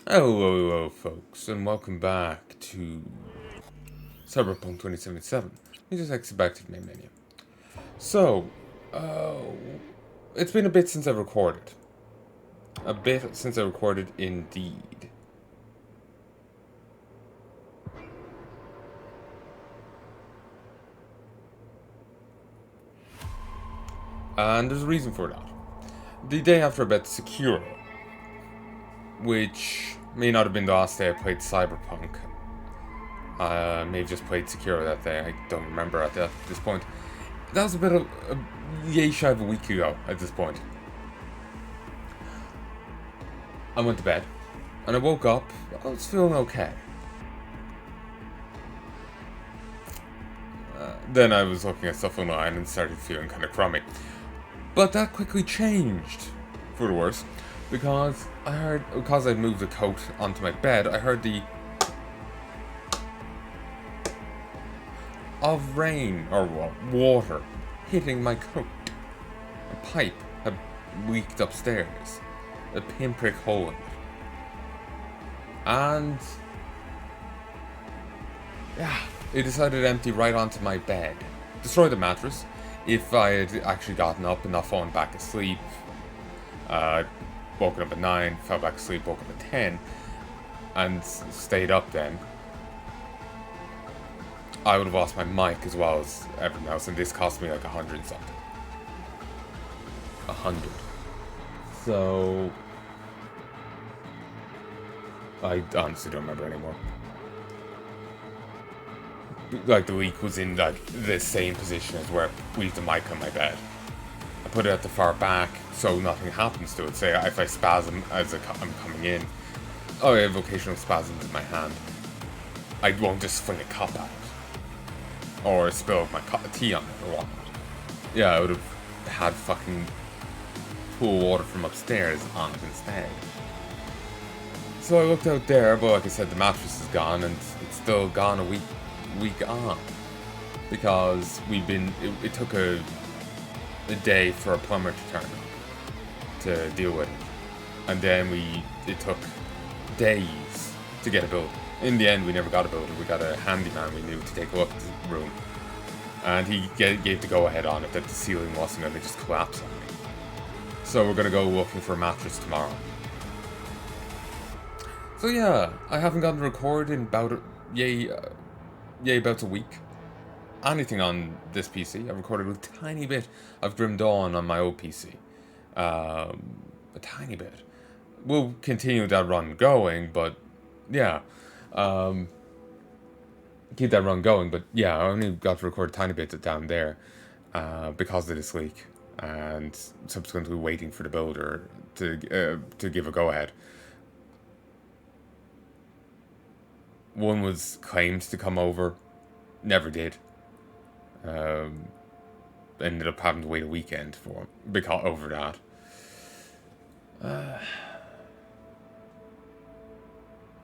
Hello, folks, and welcome back to Cyberpunk 2077. We just expected main menu. So, uh, it's been a bit since I recorded. A bit since I recorded, indeed. And there's a reason for that. The day after I bet Sekiro, which may not have been the last day I played Cyberpunk. May have just played Sekiro that day, I don't remember at this point. That was about a yay shy of a week ago at this point. I went to bed, and I woke up, I was feeling okay. Then I was looking at stuff online and started feeling kind of crummy. But that quickly changed, for the worse, because I moved the coat onto my bed, I heard the of rain, or water, hitting my coat. A pipe had leaked upstairs, a pinprick hole in it. And yeah, it decided to empty right onto my bed. Destroy the mattress. If I had actually gotten up and not fallen back asleep, woken up at 9, fell back asleep, woke up at 10, and stayed up then, I would have lost my mic as well as everything else, and this cost me like 100 something. 100. So I honestly don't remember anymore. Like, the leak was in like the same position as where I leave the mic on my bed. I put it at the far back so nothing happens to it. Say if I spasm as I'm coming in, oh, I have occasional spasms in my hand. I won't just fling a cup at it or spill my tea on it or whatnot. Yeah, I would have had fucking pool water from upstairs on it instead. So I looked out there, but like I said, the mattress is gone, and it's still gone a week on, because it took a day for a plumber to turn up to deal with it, and then it took days to get a builder. In the end, we never got a builder. We got a handyman we knew to take a look at the room, and he gave the go ahead on it that the ceiling wasn't going to just collapse on me. So we're going to go looking for a mattress tomorrow. So yeah, I haven't gotten to record in about about a week. Anything on this PC. I've recorded a tiny bit of Grim Dawn on my old PC. A tiny bit. We'll continue that run going, but yeah. Keep that run going, but yeah, I only got to record a tiny bit down there because of this leak, and subsequently waiting for the builder to give a go-ahead. One was claimed to come over, never did. Ended up having to wait a weekend for him because over that.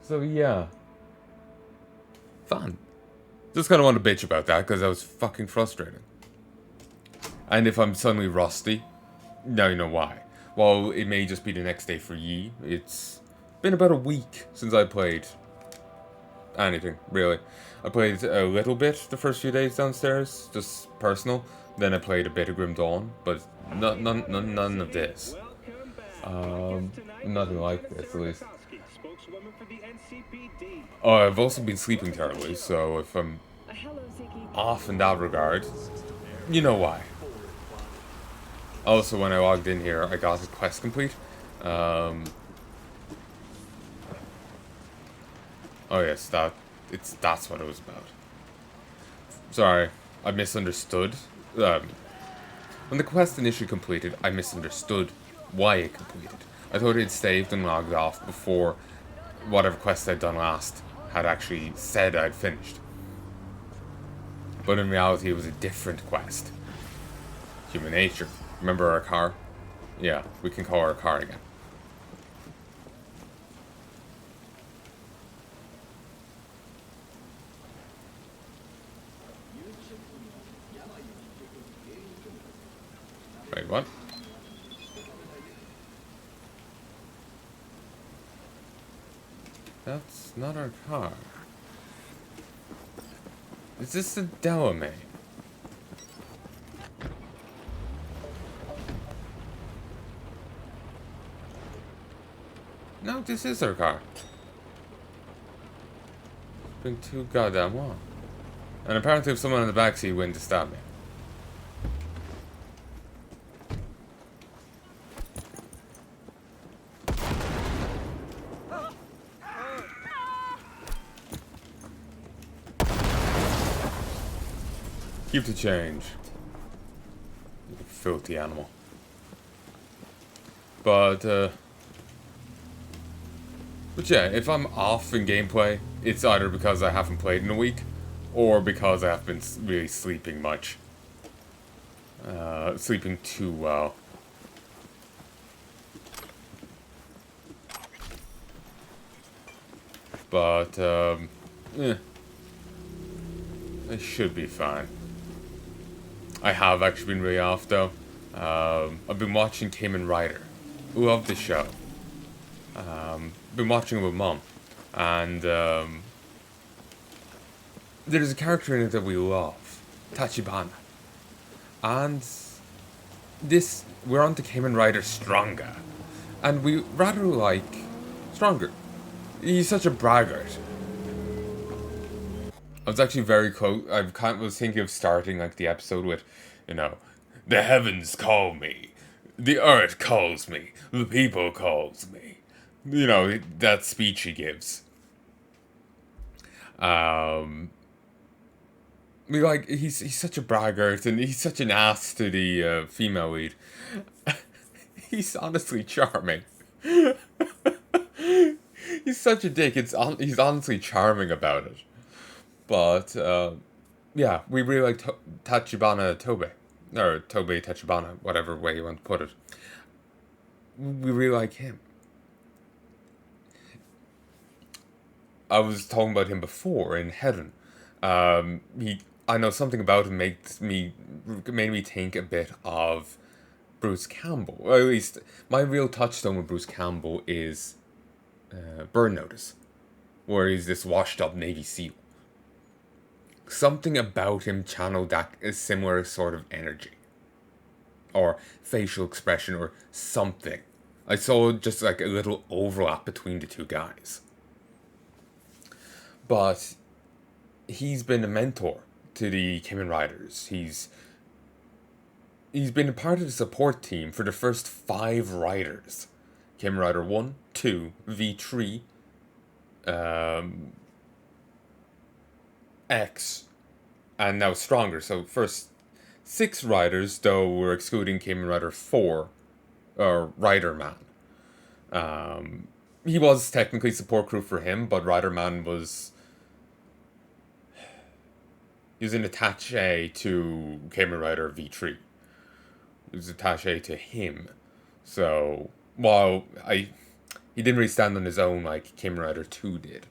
So yeah, fun. Just kind of want to bitch about that because that was fucking frustrating. And if I'm suddenly rusty, now you know why. Well, it may just be the next day for ye. It's been about a week since I played anything, really. I played a little bit the first few days downstairs, just personal. Then I played a bit of Grim Dawn, but none of this. Nothing like this, at least. Oh, I've also been sleeping terribly, so if I'm off in that regard, you know why. Also, when I logged in here, I got a quest complete. Oh yes, that's what it was about. Sorry, I misunderstood. When the quest initially completed, I misunderstood why it completed. I thought it had saved and logged off before whatever quest I'd done last had actually said I'd finished. But in reality, it was a different quest. Human nature. Remember our car? Yeah, we can call our car again. Wait, what? That's not our car. Is this the Delamain? No, this is our car. It's been too goddamn long. And apparently if someone in the backseat went to stab me. Keep the change. You filthy animal. But yeah, if I'm off in gameplay, it's either because I haven't played in a week, or because I have been really sleeping much. Sleeping too well. But, I should be fine. I have actually been really off, though. I've been watching Kamen Rider. Love the show. Been watching it with Mom. And, there's a character in it that we love. Tachibana. And we're on to Kamen Rider Stronger. And we rather like Stronger. He's such a braggart. I was actually very close. Was thinking of starting like the episode with, the heavens call me, the earth calls me, the people calls me. That speech he gives. He's such a braggart and he's such an ass to the female lead. He's honestly charming. He's such a dick. He's honestly charming about it. But yeah, we really like Tachibana Tobe, or Tobe Tachibana, whatever way you want to put it. We really like him. I was talking about him before in Heaven. I know something about him made me think a bit of Bruce Campbell. Or at least my real touchstone with Bruce Campbell is Burn Notice, where he's this washed-up Navy SEAL. Something about him channeled that a similar sort of energy, or facial expression, or something. I saw just like a little overlap between the two guys. But he's been a mentor to the Kamen Riders. He's been a part of the support team for the first 5 riders. Kamen Rider 1, 2, V3, X, and now Stronger. So first 6 riders, though we're excluding Kamen Rider 4, or Rider Man. He was technically support crew for him, but Rider Man was... He was an attaché to Kamen Rider V3. He was attaché to him. So, while he didn't really stand on his own like Kamen Rider 2 did.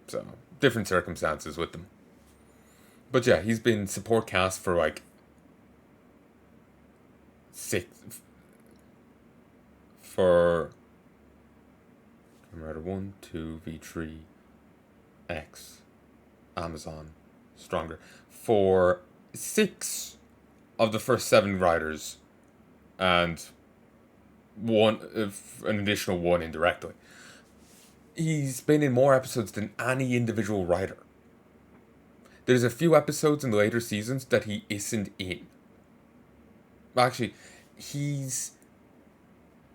So, different circumstances with them. But yeah, he's been support cast for like 6... For Kamen Rider 1, 2, V3, X, Amazon, Stronger. For 6 of the first 7 riders, and an additional 1 indirectly. He's been in more episodes than any individual rider. There's a few episodes in the later seasons that he isn't in. Actually, he's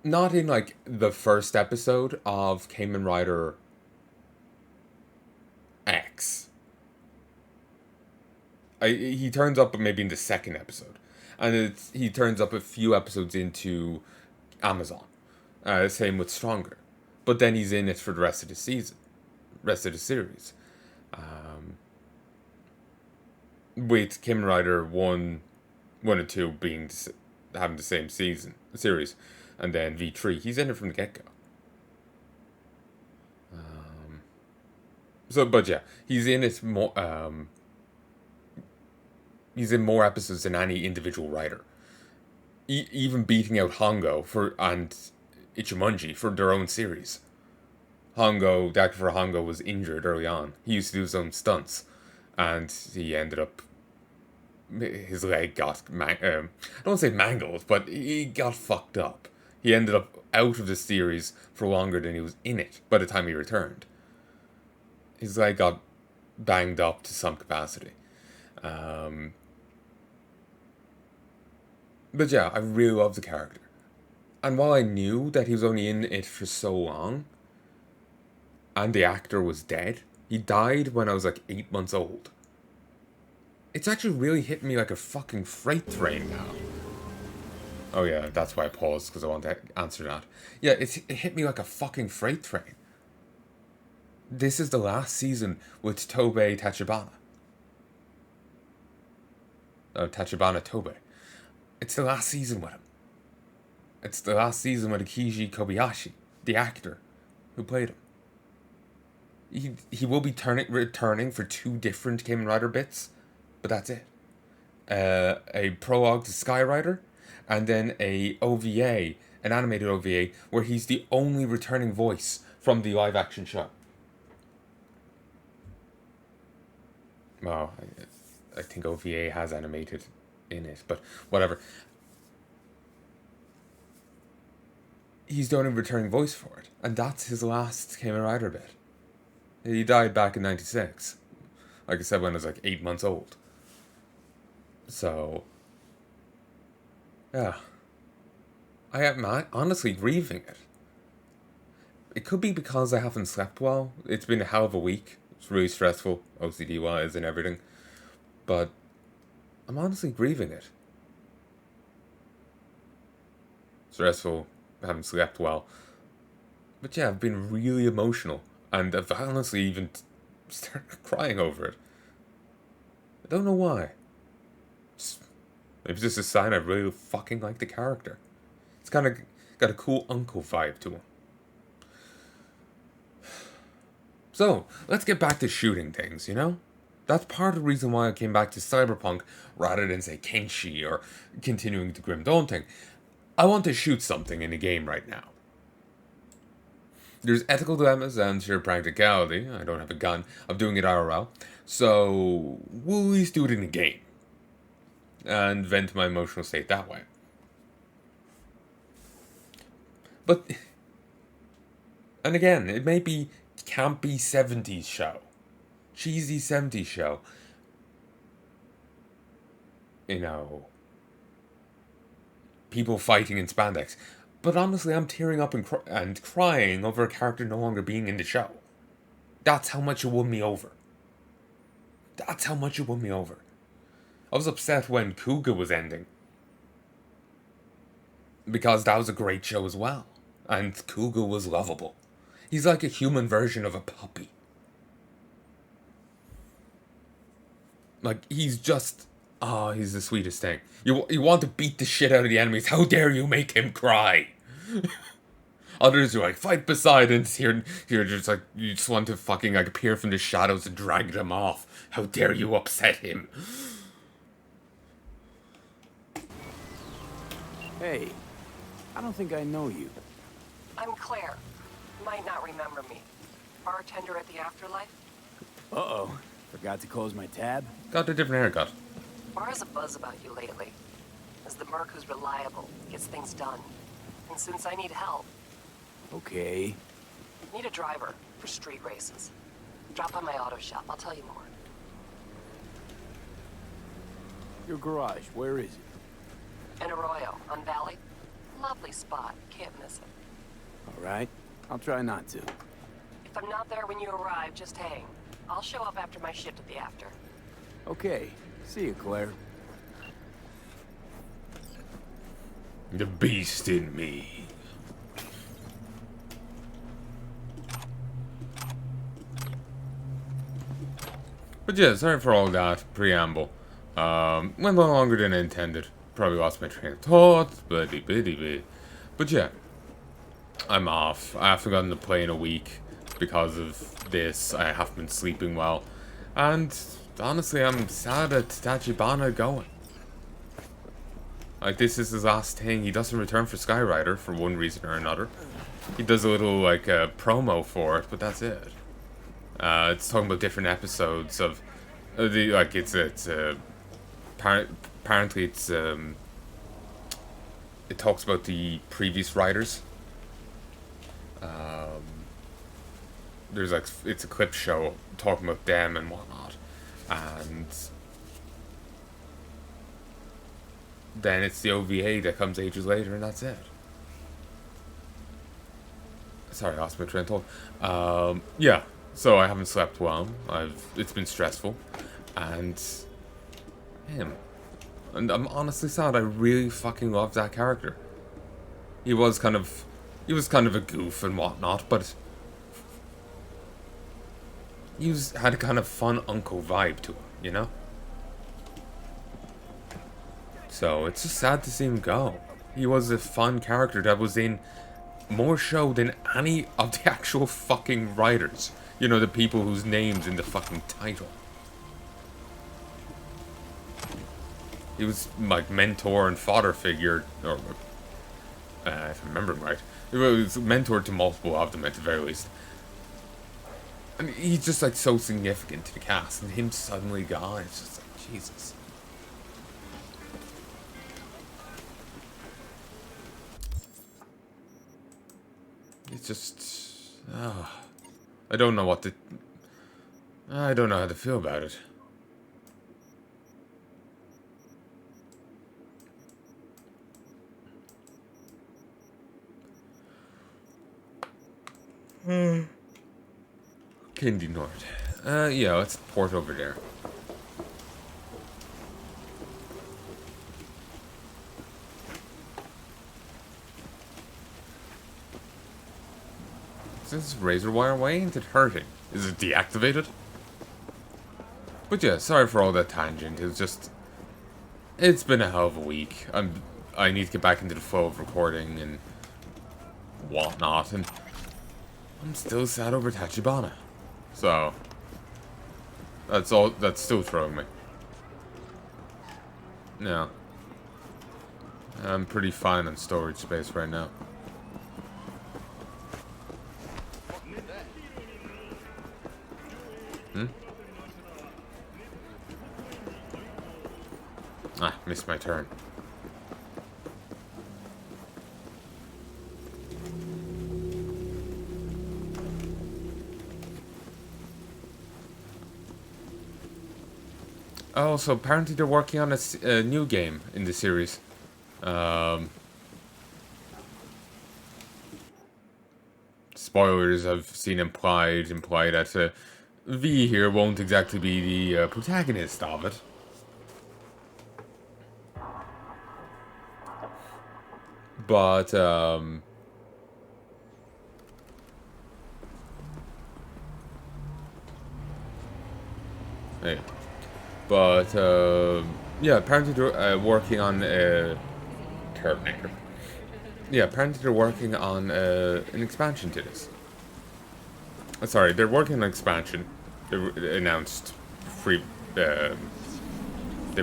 not in like the first episode of Kamen Rider X. He turns up maybe in the second episode, and he turns up a few episodes into Amazon. Same with Stronger, but then he's in it for the rest of the season, rest of the series. With Kamen Rider 1 and 2 being having the same series, and then V3, he's in it from the get-go. But yeah, he's in it more. He's in more episodes than any individual writer. Even beating out Hongo Ichimonji for their own series. Hongo, the actor for Hongo, was injured early on. He used to do his own stunts, and he ended up, his leg got, I don't want to say mangled, but he got fucked up. He ended up out of the series for longer than he was in it by the time he returned. His leg got banged up to some capacity. But yeah, I really love the character. And while I knew that he was only in it for so long, and the actor was dead, he died when I was like 8 months old. It's actually really hit me like a fucking freight train now. Oh yeah, that's why I paused, because I want to answer that. Yeah, it hit me like a fucking freight train. This is the last season with Tobei Tachibana. Tachibana Tobei. It's the last season with him. It's the last season with Akiji Kobayashi, the actor who played him. He will be returning for 2 different Kamen Rider bits, but that's it. A prologue to Skyrider, and then a OVA, an animated OVA, where he's the only returning voice from the live-action show. Well, I think OVA has animated in it, but whatever. He's the only returning voice for it, and that's his last Kamen Rider bit. He died back in 96. Like I said, when I was like 8 months old. So, yeah. I am honestly grieving it. It could be because I haven't slept well. It's been a hell of a week. It's really stressful, OCD-wise and everything. But I'm honestly grieving it. Stressful, I haven't slept well. But yeah, I've been really emotional. And I've honestly even started crying over it. I don't know why. Maybe it's just a sign I really fucking like the character. It's kind of got a cool uncle vibe to him. So, let's get back to shooting things, you know? That's part of the reason why I came back to Cyberpunk rather than, say, Kenshi or continuing the Grim Daunting. I want to shoot something in a game right now. There's ethical dilemmas and sheer practicality, I don't have a gun, of doing it IRL, so we'll at least do it in a game. And vent my emotional state that way. But, and again, it may be campy 70s show. Cheesy 70s show. You know, people fighting in spandex. But honestly, I'm tearing up and crying over a character no longer being in the show. That's how much it won me over. That's how much it won me over. I was upset when Kuga was ending. Because that was a great show as well. And Kuga was lovable. He's like a human version of a puppy. Like, he's just... Oh, he's the sweetest thing. You want to beat the shit out of the enemies. How dare you make him cry? Others are like, fight Poseidon's here. You're just like, you just want to fucking like appear from the shadows and drag them off. How dare you upset him? Hey, I don't think I know you. I'm Claire. You might not remember me. Bartender at the Afterlife? Uh-oh. Forgot to close my tab? Got a different haircut. Bar has a buzz about you lately. As the merc who's reliable, gets things done. And since I need help... Okay. Need a driver for street races. Drop by my auto shop, I'll tell you more. Your garage, where is it? In Arroyo, on Valley. Lovely spot, can't miss it. Alright, I'll try not to. If I'm not there when you arrive, just hang. I'll show up after my shift at the after. Okay, see you, Claire. The beast in me. But yeah, sorry for all that preamble. Went a little longer than I intended. Probably lost my train of thought, but yeah, I'm off. I haven't gotten to play in a week because of this. I haven't been sleeping well, and honestly, I'm sad at Tachibana going. Like, this is his last thing. He doesn't return for Skyrider for one reason or another. He does a little, like, promo for it, but that's it. It's talking about different episodes of... apparently it's, it talks about the previous writers. There's, like, it's a clip show talking about them and whatnot. And... then it's the OVA that comes ages later, and that's it. Sorry, I lost my train of thought. Yeah, so I haven't slept well. It's been stressful, and him. And I'm honestly sad. I really fucking loved that character. He was kind of a goof and whatnot, but had a kind of fun uncle vibe to him, you know. So it's just sad to see him go. He was a fun character that was in more show than any of the actual fucking writers. You know, the people whose names in the fucking title. He was like mentor and father figure, or if I remember right, he was mentor to multiple of them at the very least. I mean, he's just like so significant to the cast, and him suddenly gone. It's just like Jesus. It's just... I don't know I don't know how to feel about it. Kindy Nord. Yeah, let's port over there. Is this razor wire? Why ain't it hurting? Is it deactivated? But yeah, sorry for all that tangent. It's been a hell of a week. I need to get back into the flow of recording and whatnot, and I'm still sad over Tachibana. So that's still throwing me. No. I'm pretty fine on storage space right now. Missed my turn. Oh, so apparently they're working on a new game in the series. Spoilers I've seen imply that V here won't exactly be the protagonist of it. But, hey. But, yeah, apparently they're working on Terminator. Yeah, apparently they're working on an expansion to this. Sorry, they're working on an expansion. They announced they've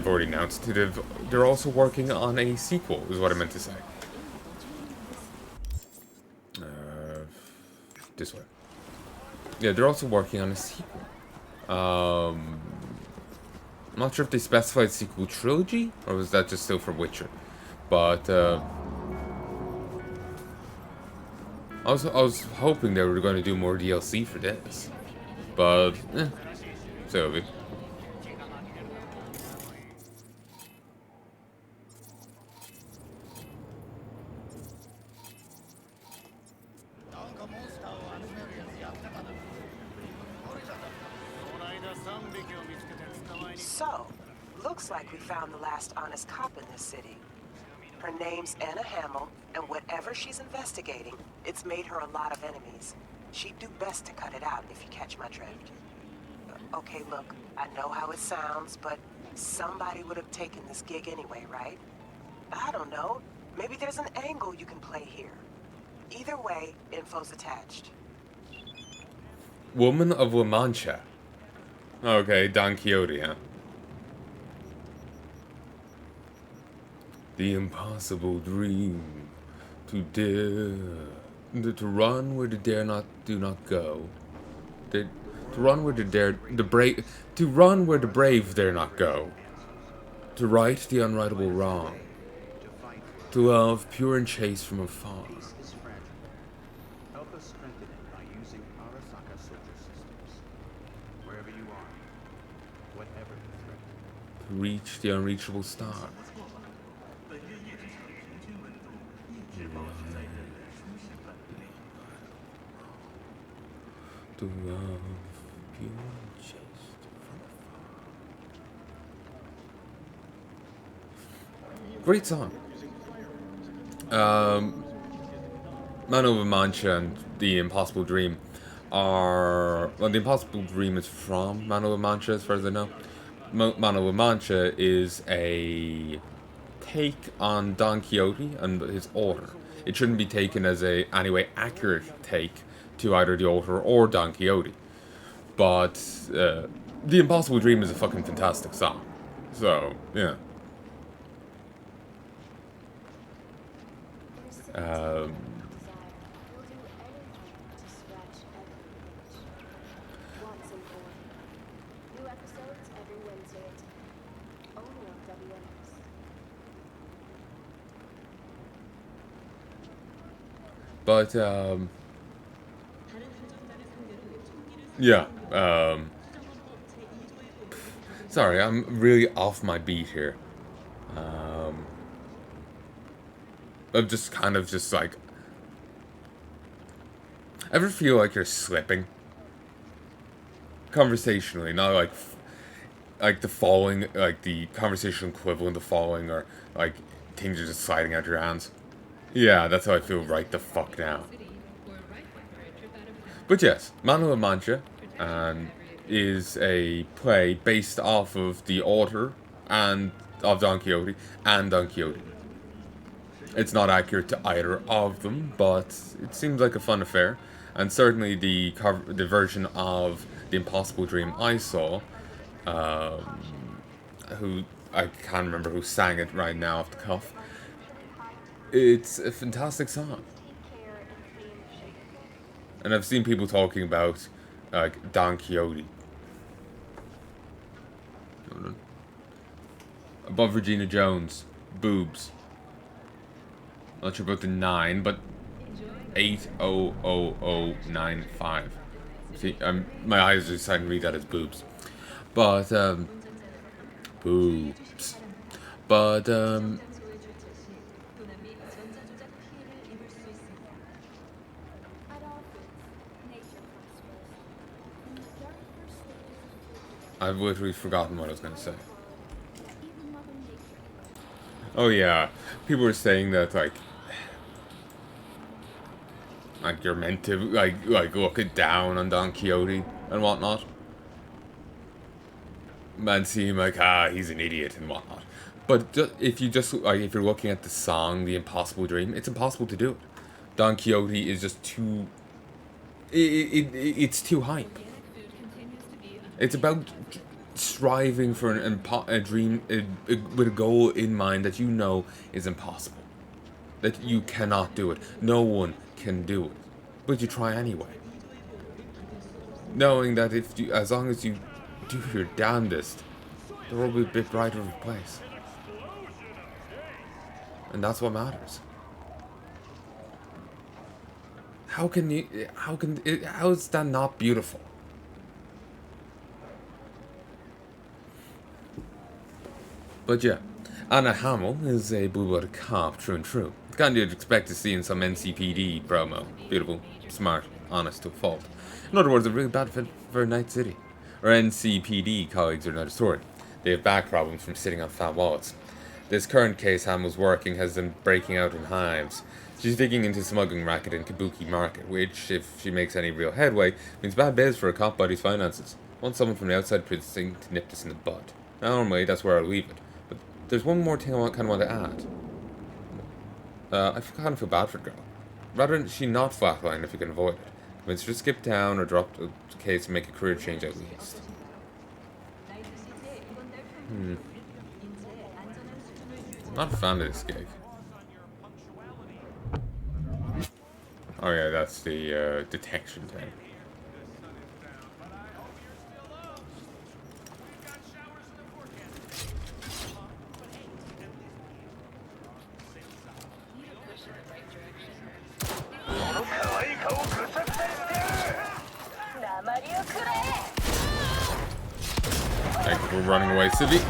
already announced. They're also working on a sequel, is what I meant to say. This way. Yeah, they're also working on a sequel. I'm not sure if they specified sequel trilogy, or was that just still for Witcher? But I was hoping they were going to do more DLC for this, but so it'll be. So, looks like we found the last honest cop in this city. Her name's Anna Hamill, and whatever she's investigating, it's made her a lot of enemies. She'd do best to cut it out if you catch my drift. Okay, look, I know how it sounds, but somebody would have taken this gig anyway, right? I don't know. Maybe there's an angle you can play here. Either way, info's attached. Woman of La Mancha. Okay, Don Quixote, huh? the impossible dream. To run where the dare not do not go. To run where to run where the brave dare not go. To right the unrightable wrong. To love pure and chaste from afar. Help us strengthen it by using Arasaka soldier systems. Wherever you are, whatever the threat. To reach the unreachable star. To love pure and chaste from afar. Great song. Man of La Mancha and The Impossible Dream are... Well, The Impossible Dream is from Man of La Mancha, as far as I know. Man of La Mancha is a take on Don Quixote and his author. It shouldn't be taken as a anyway accurate take to either the author or Don Quixote. But The Impossible Dream is a fucking fantastic song. So, yeah. But, yeah, sorry, I'm really off my beat here. I'm just kind of just like... Ever feel like you're slipping? Conversationally, not like the falling, like the conversational equivalent of falling, or like things are just sliding out your hands. Yeah, that's how I feel right the fuck now. But yes, Man of La Mancha is a play based off of the author and of Don Quixote and Don Quixote. It's not accurate to either of them, but it seems like a fun affair. And certainly the version of The Impossible Dream I saw, who I can't remember who sang it right now off the cuff. It's a fantastic song. And I've seen people talking about like Don Quixote. Above Regina Jones, boobs. Not sure about the 9, but 800095. See, my eyes are deciding to read that as boobs. But, boobs. But, I've literally forgotten what I was going to say. Oh yeah, people were saying that like you're meant to like look it down on Don Quixote and whatnot, and seem like he's an idiot and whatnot. But if you're looking at the song The Impossible Dream, it's impossible to do it. Don Quixote is just too. It's too hype. It's about striving for a dream with a goal in mind that you know is impossible. That you cannot do it. No one can do it. But you try anyway. Knowing that as long as you do your damnedest, the world will be a bit brighter of a place. And that's what matters. How is that not beautiful? But yeah, Anna Hamill is a blue-blooded cop, true and true. The kind you'd expect to see in some NCPD promo. Beautiful, smart, honest to a fault. In other words, a really bad fit for Night City. Our NCPD colleagues are another story. They have back problems from sitting on fat wallets. This current case Hamill's working has them breaking out in hives. She's digging into smuggling racket in Kabuki Market, which, if she makes any real headway, means bad biz for a cop body's finances. Want someone from the outside precinct to nip this in the bud. Normally, that's where I'll leave it. There's one more thing I kind of want to add. I kind of feel bad for the girl. Rather than she not flatline if you can avoid it. Convince her to skip town or drop the case and make a career change at least. Not a fan of this gig. Oh yeah, that's the detection thing. Thank you for running away, Civi.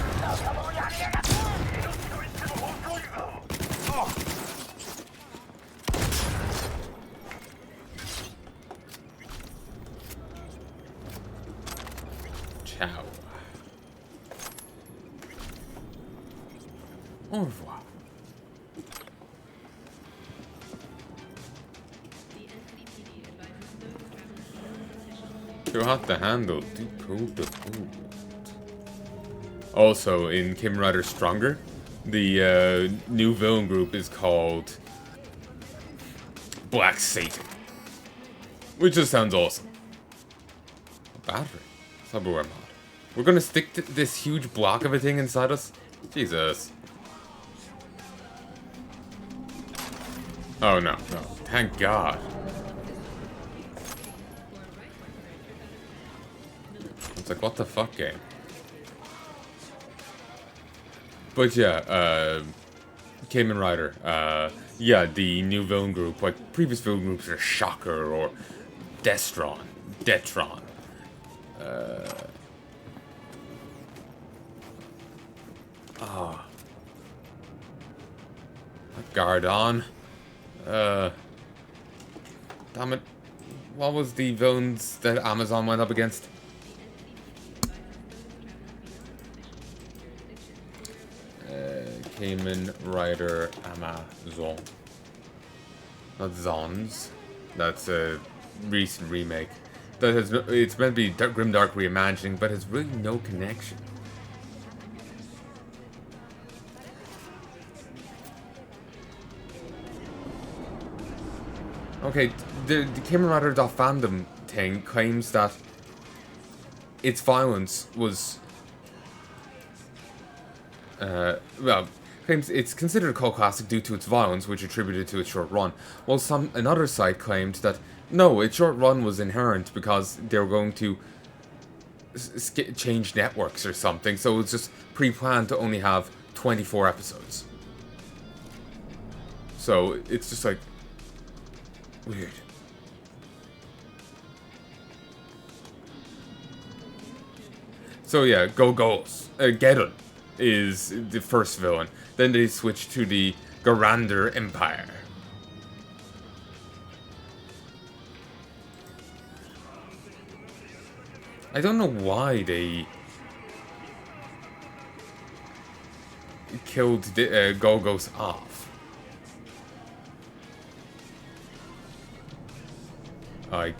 Ciao. Au revoir. Too hot to handle, too cold to hold. Also, in Kamen Rider Stronger, the new villain group is called Black Satan, which just sounds awesome. A battery. Cyberware mod. We're gonna stick to this huge block of a thing inside us? Jesus. Oh no, no. Thank God. It's like, what the fuck, game? But yeah, Kamen Rider, yeah, the new villain group, like previous villain groups are Shocker or Detron. Gardon. Damn it. What was the villains that Amazon went up against? Kamen Rider Amazon. Not Zons. That's a recent remake. That has it's meant to be grimdark reimagining, but has really no connection. Okay, the Kamen Rider fandom thing claims that its violence was well, claims it's considered a cult classic due to its violence, which attributed to its short run, while another site claimed that no, its short run was inherent because they were going to change networks or something, so it was just pre-planned to only have 24 episodes. So it's just like weird. So yeah, Go-Go's. Geddon is the first villain. Then they switch to the Garander Empire. I don't know why they killed the Go-Go's off. Like,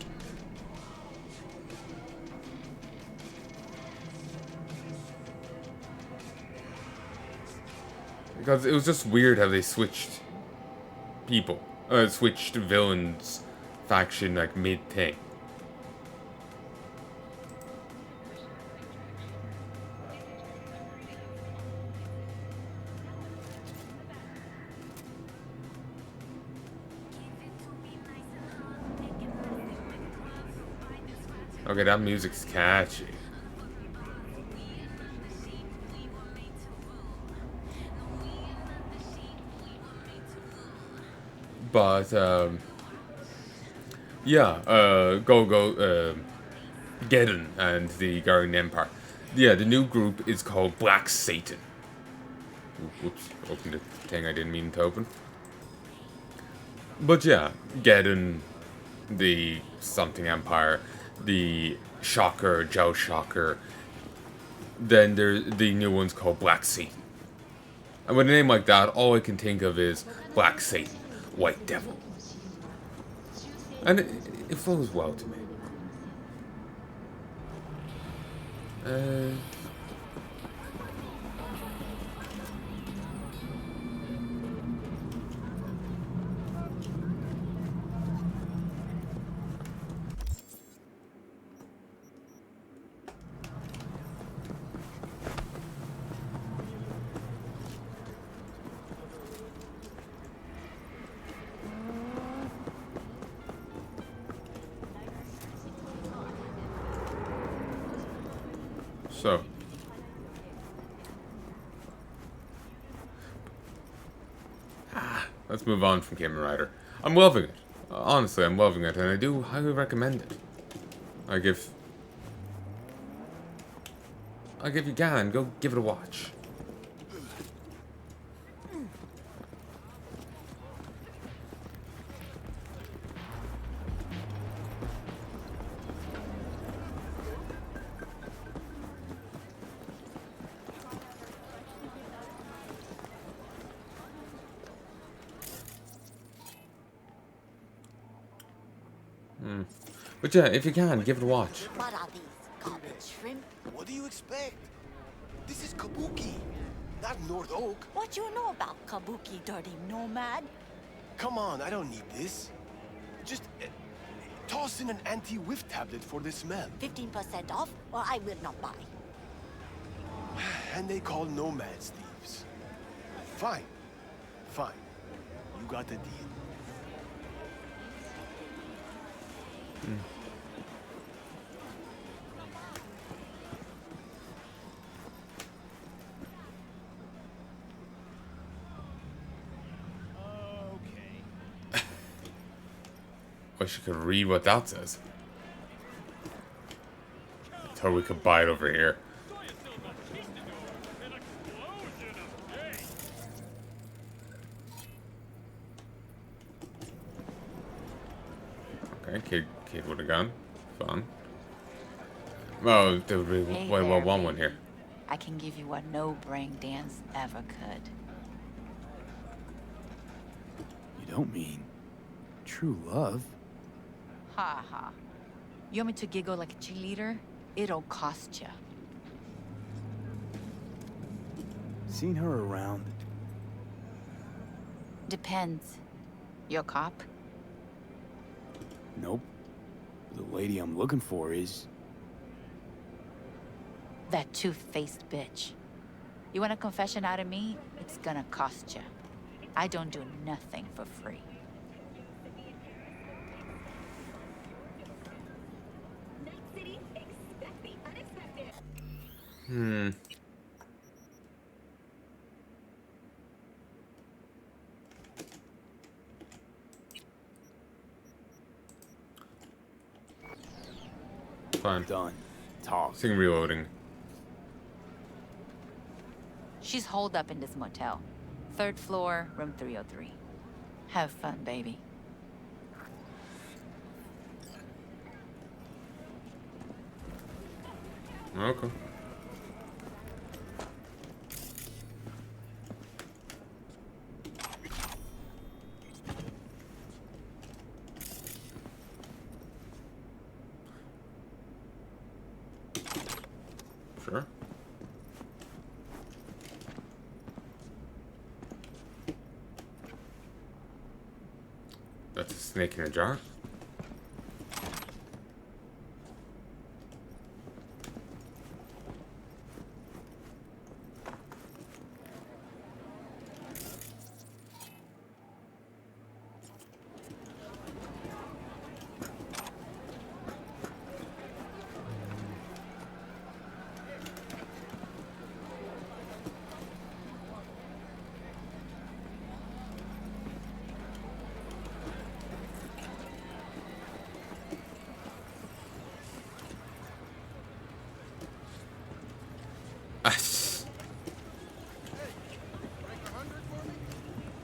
because it was just weird how they switched people, switched villains faction like mid-thing. Okay, that music's catchy. But, yeah, Geddon and the Guardian Empire. Yeah, the new group is called Black Satan. Whoops, opened a thing I didn't mean to open. But yeah, Geddon, the something Empire, the Shocker, Joe Shocker. Then there's the new one's called Black Satan. And with a name like that, all I can think of is Black Satan, White Devil. And it flows well to me. So. Let's move on from Kamen Rider. I'm loving it. Honestly, I'm loving it, and I do highly recommend it. If you can, go give it a watch. But yeah, if you can, give it a watch. What are these? Garbage shrimp? What do you expect? This is Kabuki, not North Oak. What you know about Kabuki, dirty nomad? Come on, I don't need this. Just toss in an anti-whiff tablet for the smell. 15% off, or I will not buy. And they call nomads thieves. Fine. Fine. You got the deal. Wish I could read what that says. So we could buy it over here. Okay, kid with a gun. Fun. Oh, there would be Hey one there, one here. I can give you what no brain dance ever could. You don't mean true love? Ha ha. You want me to giggle like a cheerleader? It'll cost you. Seen her around? Depends. You a cop? Nope. The lady I'm looking for is... That two-faced bitch. You want a confession out of me? It's gonna cost you. I don't do nothing for free. Fine. Done. Talk. Seeing reloading. She's holed up in this motel. 3rd floor, room 303. Have fun, baby. Okay. Sure. That's a snake in a jar.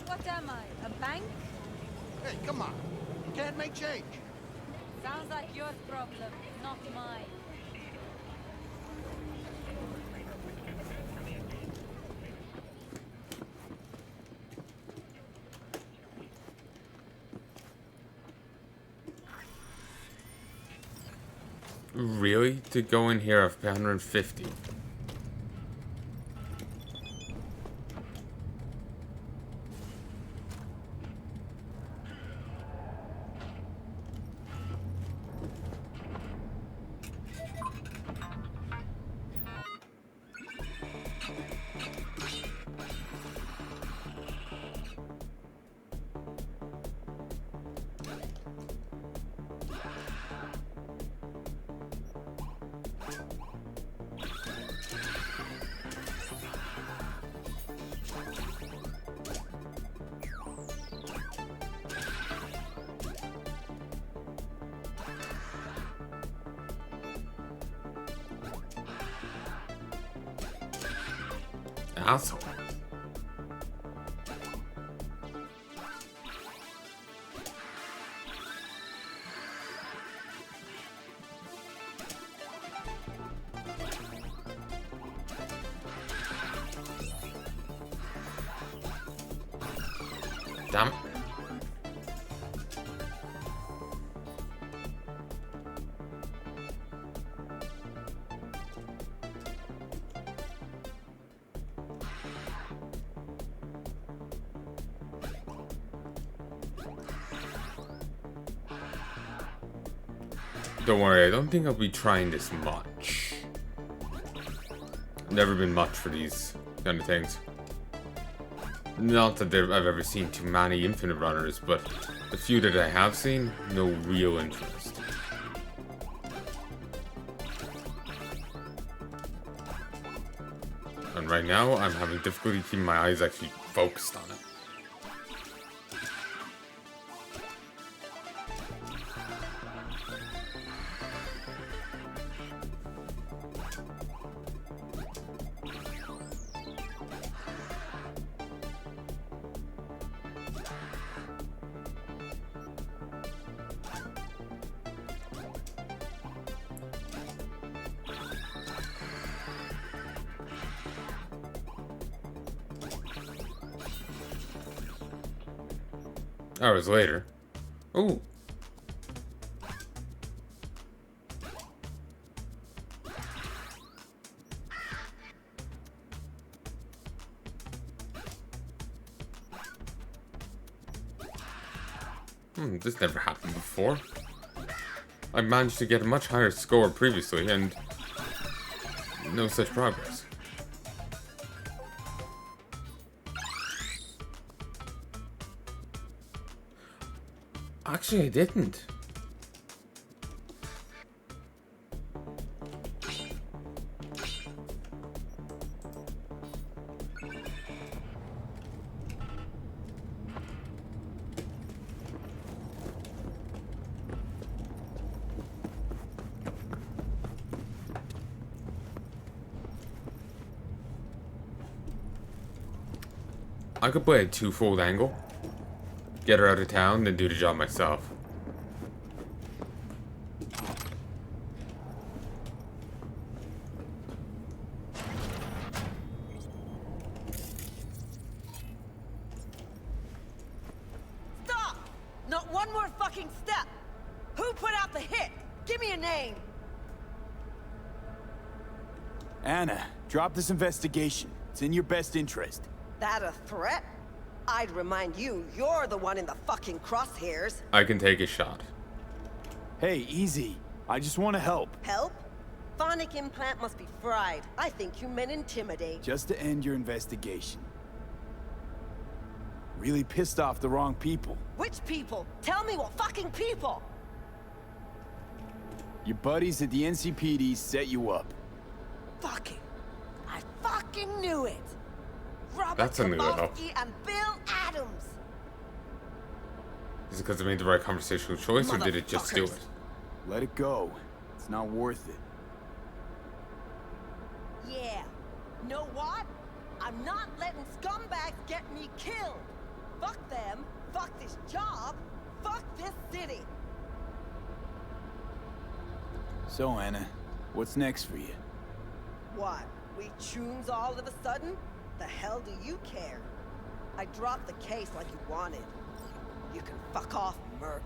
What am I, a bank? Hey, come on. You can't make change. Sounds like your problem, not mine. Really? To go in here, I've paid 150. Asshole. Damn it. Don't worry, I don't think I'll be trying this much. Never been much for these kind of things. Not that I've ever seen too many Infinite Runners, but the few that I have seen, no real interest. And right now, I'm having difficulty keeping my eyes actually focused on it. Hours later. Ooh. This never happened before. I managed to get a much higher score previously, and no such progress. Actually, I didn't. I could play a twofold angle. Get her out of town, then do the job myself. Stop! Not one more fucking step! Who put out the hit? Give me a name! Anna, drop this investigation. It's in your best interest. That a threat? I'd remind you, you're the one in the fucking crosshairs. I can take a shot. Hey, easy. I just want to help. Help? Phonic implant must be fried. I think you meant intimidate. Just to end your investigation. Really pissed off the wrong people. Which people? Tell me what fucking people! Your buddies at the NCPD set you up. Fucking. I fucking knew it! Robert That's a new level. Kowalski and Bill Adams! Is it because I made the right conversational choice, or did it just do it? Let it go. It's not worth it. Yeah. Know what? I'm not letting scumbags get me killed! Fuck them, fuck this job, fuck this city! So, Anna, what's next for you? What? We tunes all of a sudden? The hell do you care? I dropped the case like you wanted. You can fuck off, Merc.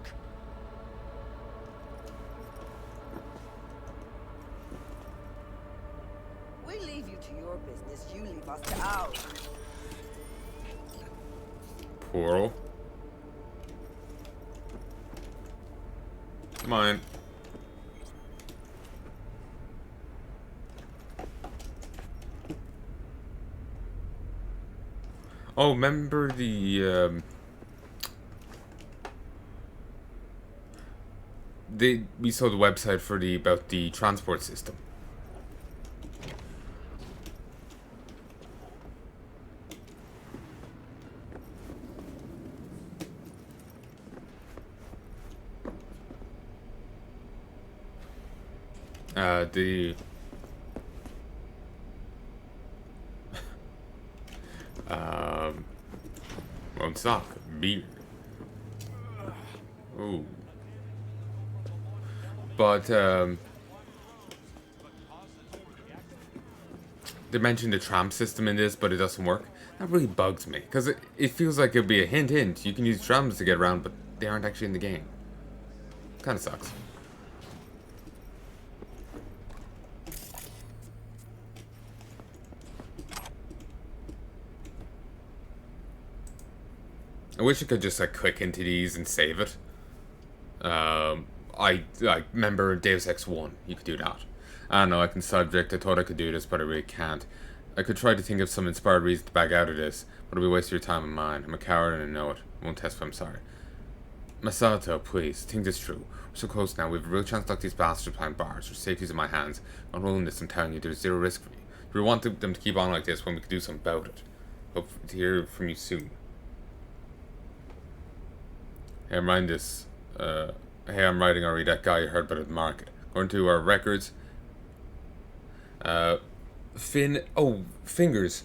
We leave you to your business, you leave us to ours. Portal. Come on. Oh, remember the we saw the website for about the transport system. sock, beard. Ooh. But, they mentioned the tram system in this, but it doesn't work. That really bugs me, because it feels like it'd be a hint. You can use trams to get around, but they aren't actually in the game. Kind of sucks. I wish I could just like click into these and save it. I remember Deus Ex 1, you could do that. I don't know, I can subject, I thought I could do this, but I really can't. I could try to think of some inspired reason to back out of this, but it'll be wasting your time and mine. I'm a coward and I know it. I won't test if I'm sorry. Masato, please, think this through. We're so close now, we have a real chance to lock these bastards behind bars. Your safety's in my hands. I'm rolling this, I'm telling you, there's zero risk for you. If you want them to keep on like this when we can do something about it. Hope to hear from you soon. Hey, I'm writing this. Hey, I'm writing already that guy you heard about at the market. According to our records, Fingers.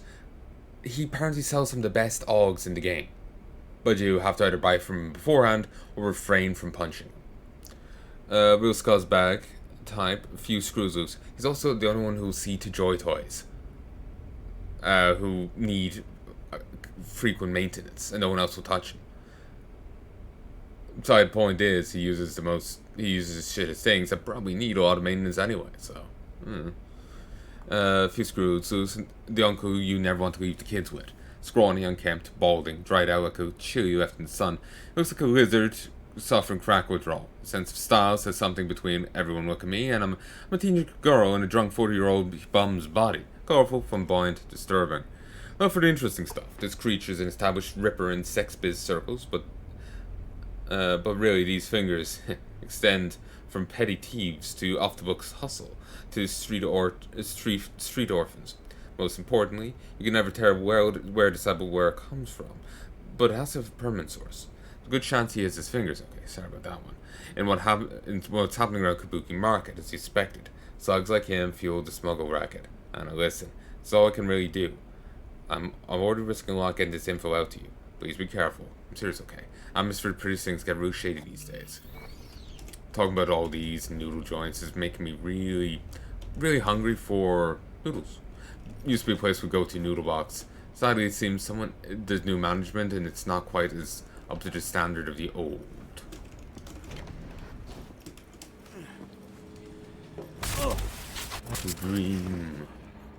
He apparently sells some of the best Augs in the game. But you have to either buy from him beforehand or refrain from punching. Real Skull's bag type, a few screws loose. He's also the only one who'll see to Joy Toys. Who need frequent maintenance and no one else will touch him. Side point is he uses the shittest things that probably need a lot of maintenance anyway, so a few screws loose, the uncle you never want to leave the kids with. Scrawny, unkempt, balding, dried out like a chili left in the sun. Looks like a lizard suffering crack withdrawal. Sense of style says something between everyone look at me and I'm a teenage girl in a drunk 40-year-old bum's body. Colorful, flamboyant, disturbing. Not for the interesting stuff. This creature's an established ripper in sex biz circles, but really these fingers extend from petty thieves to off-the-books hustle to street orphans. Most importantly, you can never tell where this apple where it comes from, but it has to have a permanent source. There's a good chance he has his fingers. Okay, sorry about that one. And what's happening around Kabuki Market, as expected. Slugs like him fuel the smuggle racket. And now listen, it's all I can really do. I'm already risking a lot getting this info out to you. Please be careful. I'm serious, okay? Atmosphere produced things get real shady these days. Talking about all these noodle joints is making me really, really hungry for noodles. Used to be a place we go to, Noodle Box. Sadly, it seems there's new management and it's not quite as up to the standard of the old. To dream,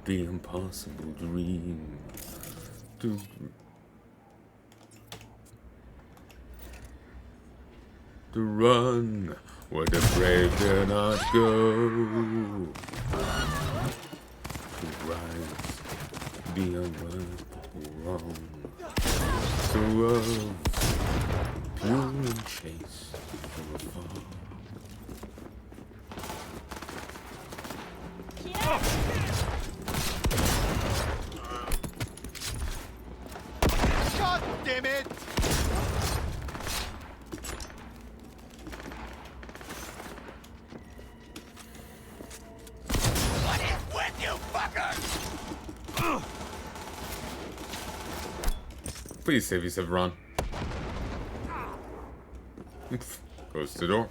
the impossible dream. To run where the brave dare not go. To rise, be unright wrong. To love, pure and chase from afar. God damn it! What is with you, fucker? Please save yourself, Ron. Close the door.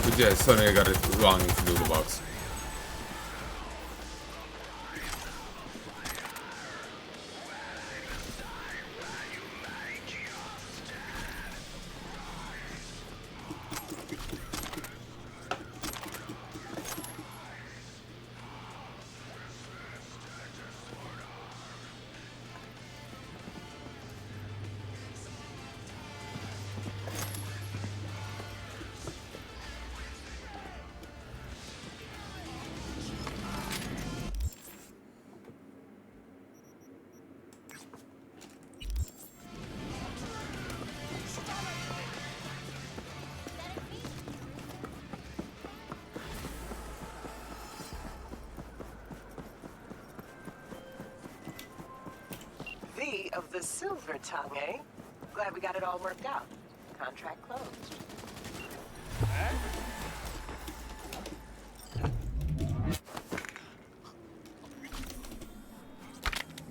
But yeah, suddenly I got it wrong into Noodle Box. me of the silver tongue, eh? Glad we got it all worked out. Contract closed.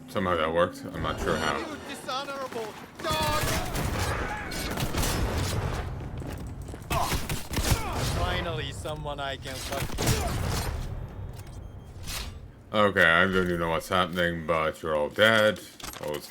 Somehow that worked. I'm not sure how. You dishonorable dog! Finally, someone I can fuck. Okay, I don't even know what's happening, but you're all dead. What was...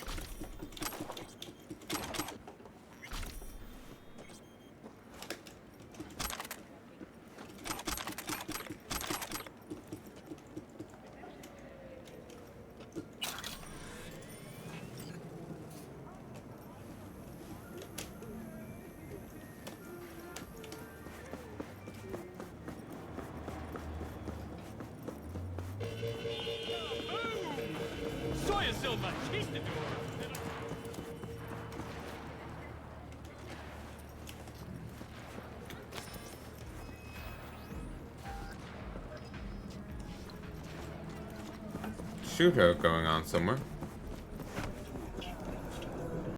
Shootout going on somewhere.